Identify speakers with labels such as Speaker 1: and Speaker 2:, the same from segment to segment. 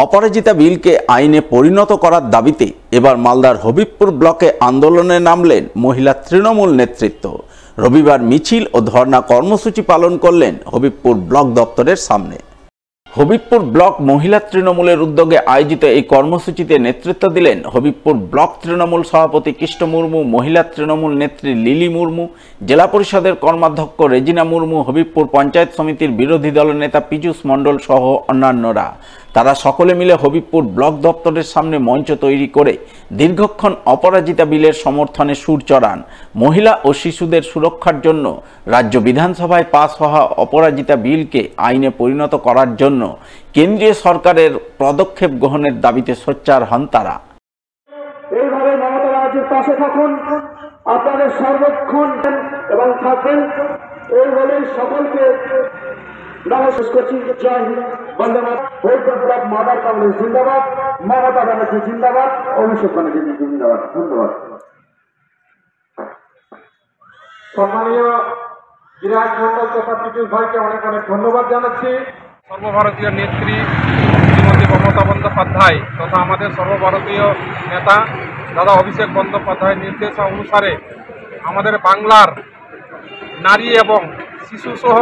Speaker 1: অপরাজিতা বিলকে আইনে পরিণত করার দাবিতে এবার মালদার হবিবপুর ব্লকে আন্দোলনে নামলেন মহিলা তৃণমূল নেতৃত্ব। রবিবার মিছিল ও ধর্ণা কর্মসূচি পালন করলেন হবিবপুর ব্লক দপ্তরের সামনে। হবিবপুর ব্লক মহিলা তৃণমূলের উদ্যোগে আয়োজিত এই কর্মসূচিতে নেতৃত্ব দিলেন হবিবপুর ব্লক তৃণমূল সভাপতি কৃষ্ণ মুর্মু, মহিলা তৃণমূল নেত্রী লিলি মুর্মু, জেলা পরিষদের কর্মাধ্যক্ষ রেজিনা মুর্মু, হবিবপুর পঞ্চায়েত সমিতির বিরোধী দলের নেতা পীযূষ মণ্ডল সহ অন্যান্যরা। তারা সকলে মিলে হবিবপুর ব্লক দপ্তরের সামনে মঞ্চ তৈরি করে দীর্ঘক্ষণ অপরাজিতা বিলের সমর্থনে সুর চড়ান। মহিলা ও শিশুদের সুরক্ষার জন্য রাজ্য বিধানসভায় পাস হওয়া অপরাজিতা বিলকে আইনে পরিণত করার জন্য কেন্দ্রীয় সরকারের পদক্ষেপ গ্রহণের দাবিতে সোচ্চার হন তারা।
Speaker 2: এইভাবে মমতা রাজ্যের পাশে থাকুন, আপনাদের সর্বক্ষণ এবং থাকবেন, এই বলেই সকলকে নমস্কার করছি। জয় হিন্দ, বন্দে মাতরম। হবিবপুর ব্লক মাদার কংগ্রেস জিন্দাবাদ, মমতা ব্যানার্জি জিন্দাবাদ, অভিষেক ব্যানার্জি জিন্দাবাদ। ধন্যবাদ।
Speaker 3: সম্মানীয় বিরাট মন্ডল তথা পীযূষ ভাইকে অনেক অনেক ধন্যবাদ জানাচ্ছি। সর্বভারতীয় নেত্রী শ্রীমতী মমতা বন্দ্যোপাধ্যায় তথা আমাদের সর্বভারতীয় নেতা দাদা অভিষেক বন্দ্যোপাধ্যায়ের নির্দেশ অনুসারে আমাদের বাংলার নারী এবং শিশুসহ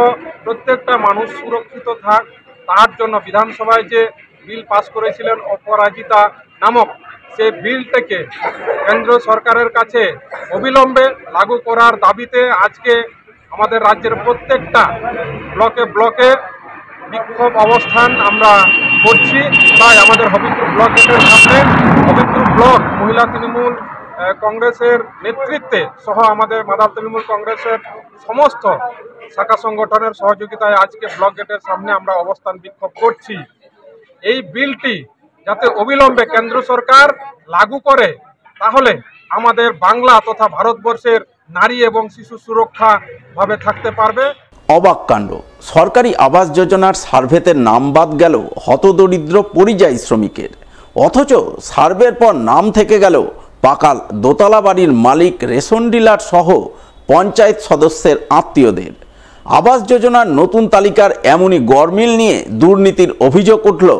Speaker 3: প্রত্যেকটা মানুষ সুরক্ষিত থাক, তার জন্য বিধানসভায় যে বিল পাস করেছিলেন অপরাজিতা নামক, সে বিলটাকে কেন্দ্র সরকারের কাছে অবিলম্বে লাগু করার দাবিতে আজকে আমাদের রাজ্যের প্রত্যেকটা ব্লকে ব্লকে বিক্ষোভ অবস্থান আমরা করছি। তাই আমাদের হবিবপুর ব্লকের সামনে হবিবপুর ব্লক মহিলা তৃণমূল কংগ্রেসের নেতৃত্বে সহ আমাদের মাদার তৃণমূল কংগ্রেসের সমস্ত শাখা সংগঠনের সহযোগিতায় আজকে ব্লক গেটের সামনে আমরা অবস্থান বিক্ষোভ করছি। এই বিলটি যাতে অবিলম্বে কেন্দ্র সরকার লাগু করে, তাহলে আমাদের বাংলা তথা ভারতবর্ষের নারী এবং শিশু সুরক্ষা ভাবে থাকতে পারবে।
Speaker 1: অবাক কাণ্ড, সরকারি আবাস যোজনার সার্ভেতে নাম বাদ গেল হতদরিদ্র পরিযায়ী শ্রমিকের, অথচ সার্ভের পর নাম থেকে গেল পাকা দোতলা বাড়ির মালিক, রেশন ডিলার সহ পঞ্চায়েত সদস্যের আত্মীয়দের। আবাস যোজনার নতুন তালিকার এমনই গরমিল নিয়ে দুর্নীতির অভিযোগ উঠল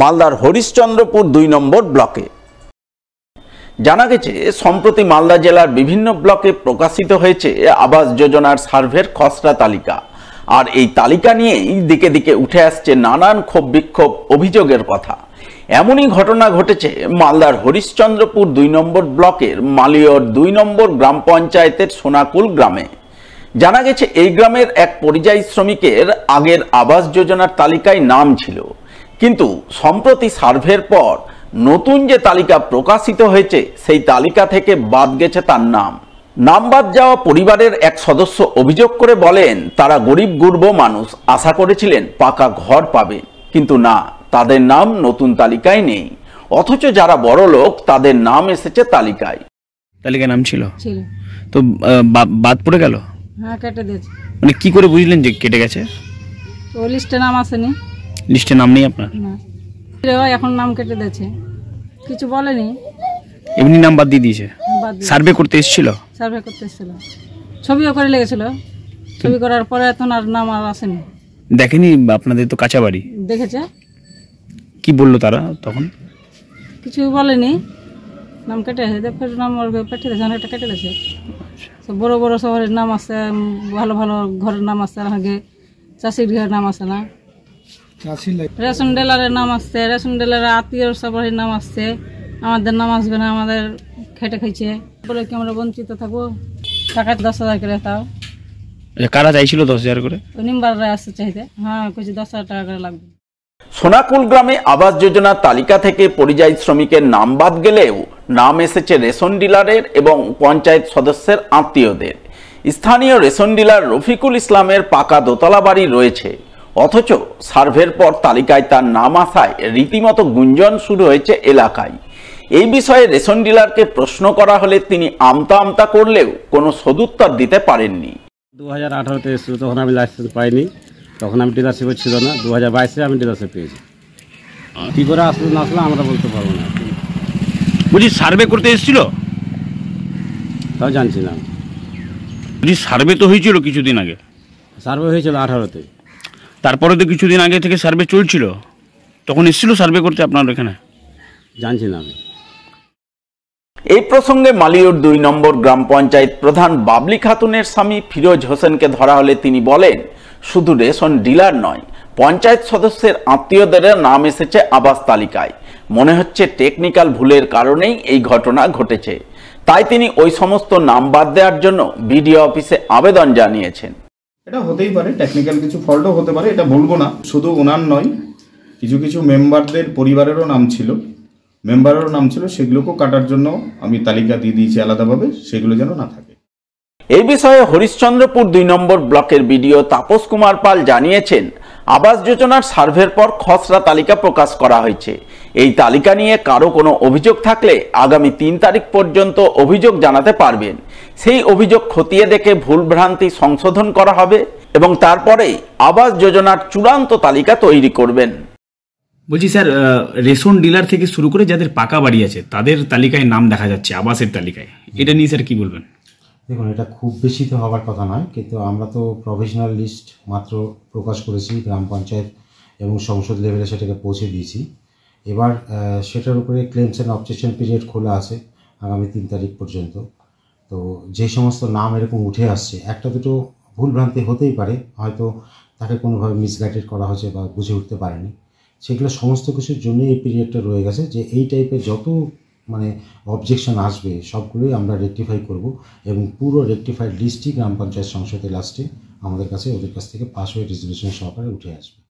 Speaker 1: মালদার হরিশ্চন্দ্রপুর ২ নম্বর ব্লকে। জানা গেছে, সম্প্রতি মালদা জেলার বিভিন্ন ব্লকে প্রকাশিত হয়েছে আবাস যোজনার সার্ভের খসড়া তালিকা। আর এই তালিকা নিয়েই দিকে দিকে উঠে আসছে নানান ক্ষোভ বিক্ষোভ, অভিযোগের কথা। এমনই ঘটনা ঘটেছে মালদার হরিশ্চন্দ্রপুর ২ নম্বর ব্লকের মালিয়র ২ নম্বর গ্রাম পঞ্চায়েতের সোনাকুল গ্রামে। জানা গেছে, এই গ্রামের এক পরিযায়ী শ্রমিকের আগের আবাস যোজনার তালিকায় নাম ছিল, কিন্তু সম্প্রতি সার্ভের পর নতুন যে তালিকা প্রকাশিত হয়েছে সেই তালিকা থেকে বাদ গেছে তার নাম বাদ যাওয়া পরিবারের এক সদস্য অভিযোগ করে বলেন, তারা গরিব গুরব মানুষ, আশা করেছিলেন পাকা ঘর পাবে, কিন্তু না, তাদের নাম নতুন তালিকায় নেই। অথচ যারা বড় লোক তাদের নাম এসেছে তালিকায়।
Speaker 4: তালিকায় নাম ছিল, তো বাদ পড়ে গেল।
Speaker 5: হ্যাঁ, কেটে দিয়েছে।
Speaker 4: মানে কি করে বুঝলেন যে কেটে গেছে?
Speaker 5: তো লিস্টে নাম আসেনি।
Speaker 4: লিস্টে নাম নেই আপনার?
Speaker 5: না, এখন নাম কেটে দিয়েছে, কিছু বলেনি,
Speaker 4: এমনি নাম বাদ দিয়ে দিয়েছে। সার্ভে করতে এসেছিল,
Speaker 5: সার্ভে করতে এসেছিল, ছবিও করে লেগেছিল, ছবি করার পরে এখন আর নাম আর আসেনি।
Speaker 4: দেখেনি? আপনাদের তো কাঁচা বাড়ি।
Speaker 5: দেখেছে।
Speaker 4: কি বললো তারা তখন?
Speaker 5: কিছু বলেনি, নাম কেটে ফের নাম কেটে দিয়েছে, অনেকটা কেটে দিয়েছে। বড় বড় শহরের নাম আছে, ভালো ভালো ঘরের নাম আছে, আগে চাষির ঘরের নাম আছে না, রেশন ডিলারের নাম আসছে, রেশন ডিলারের আত্মীয় সবাই নাম আসছে, আমাদের নাম আসবে না, আমাদের খেটে খাইছে বলে কি আমরা বঞ্চিত থাকবো? টাকা 10,000 করে তাও।
Speaker 4: কারা চাইছিল 10,000 করে?
Speaker 5: নিম্বাররা আসছে চাইতে। হ্যাঁ, কইছি 10,000 টাকা করে লাগবে।
Speaker 1: সোনাকুল গ্রামে আবাস যোজনার তালিকা থেকে পরিযায়ী শ্রমিকের নাম বাদ গেলেও নাম এসেছে রেশন ডিলারের এবং পঞ্চায়েত সদস্যের আত্মীয়দের। স্থানীয় রেশন ডিলার রফিকুল ইসলামের পাকা দোতলা বাড়ি রয়েছে, অথচ সার্ভের পর তালিকায় তার নাম আসায় রীতিমতো গুঞ্জন শুরু হয়েছে এলাকায়। এই বিষয়ে রেশন ডিলারকে প্রশ্ন করা হলে তিনি আমতা আমতা করলেও কোনো সদুত্তর দিতে পারেননি।
Speaker 6: 2018-তে এসেছিল, তখন আমি লাইসেন্স পাইনি, তখন আমি ডিলারশিপে ছিল না। 2022-এ আমি ডিলারশিপ পেয়েছি। কী করে আসলে না আসলে আমরা বলতে পারবো না।
Speaker 4: বুঝি সার্ভে করতে এসেছিল,
Speaker 6: তাও জানছি না।
Speaker 4: বুঝি সার্ভে তো হয়েছিল কিছুদিন আগে?
Speaker 6: সার্ভে হয়েছিল 18-তে,
Speaker 4: তারপরে তো কিছুদিন আগে থেকে সার্ভে চলছিল। তখন এসেছিল সার্ভে করতে আপনার এখানে?
Speaker 6: জানছি না আমি।
Speaker 1: এই প্রসঙ্গে মালিয়র 2 নম্বর গ্রাম পঞ্চায়েত প্রধান বাবলি খাতুনের স্বামী ফিরোজ হোসেনকে ধরা হলে তিনি বলেন, শুধু রেশন ডিলার নয়, পঞ্চায়েত সদস্যের আত্মীয়দের নাম এসেছে আবাস তালিকায়। মনে হচ্ছে টেকনিক্যাল ভুলের কারণেই এই ঘটনা ঘটেছে। তাই তিনি ওই সমস্ত নাম বাদ দেওয়ার জন্য বিডিও অফিসে আবেদন জানিয়েছেন।
Speaker 7: এটা হতেই পারে, টেকনিক্যাল কিছু ফল্টও হতে পারে, এটা বলবো না। শুধু ওনার নয়, কিছু কিছু মেম্বারদের পরিবারেরও নাম ছিল, সেগুলোকেও কাটার জন্য আমি তালিকা দিয়ে দিয়েছি আলাদাভাবে, সেগুলো যেন না থাকে।
Speaker 1: এই বিষয়ে হরিশ্চন্দ্রপুর 2 নম্বর ব্লকের বিডিও তাপস কুমার পাল জানিয়েছেন, আবাস যোজনার সার্ভের পর খসড়া তালিকা প্রকাশ করা হয়েছে। এই তালিকা নিয়ে কারো কোনো অভিযোগ থাকলে আগামী 3 তারিখ পর্যন্ত অভিযোগ জানাতে পারবেন। সেই অভিযোগ খতিয়ে দেখে ভুলভ্রান্তি সংশোধন করা হবে এবং তারপরে আবাস যোজনার চূড়ান্ত তালিকা তৈরি করবেন।
Speaker 8: বলছি স্যার, রেশন ডিলার থেকে শুরু করে যাদের পাকা বাড়ি আছে তাদের তালিকায় নাম দেখা যাচ্ছে আবাসের তালিকায়, এটা নিয়ে স্যার কি বলবেন?
Speaker 9: দেখুন, এটা খুব বেশি তো হওয়ার কথা নয়, কিন্তু আমরা তো প্রভিশনাল লিস্ট মাত্র প্রকাশ করেছি, গ্রাম পঞ্চায়েত এবং সংসদ লেভেলে সেটাকে পৌঁছে দিয়েছি। এবার সেটার উপরে ক্লেমস অ্যান্ড অবজেকশন পিরিয়ড খোলা আছে আগামী 3 তারিখ পর্যন্ত। তো যে সমস্ত নাম এরকম উঠে আসছে, একটা দুটো ভুলভ্রান্তি হতেই পারে, হয়তো তাকে কোনোভাবে মিসগাইডেড করা হয়েছে বা বুঝে উঠতে পারেনি, সেগুলো সমস্ত কিছুর জন্য এই পিরিয়ডটা রয়ে গেছে। যে এই টাইপের যত অবজেকশন আসবে সবগুলোই আমরা রেকটিফাই করব এবং পুরো রেকটিফাইড লিস্টই গ্রাম পঞ্চায়েত সংসদের লাস্টে আমাদের কাছে ওদের কাছ থেকে পাস হয়ে রেজলিউশন সহকারে উঠে আসবে।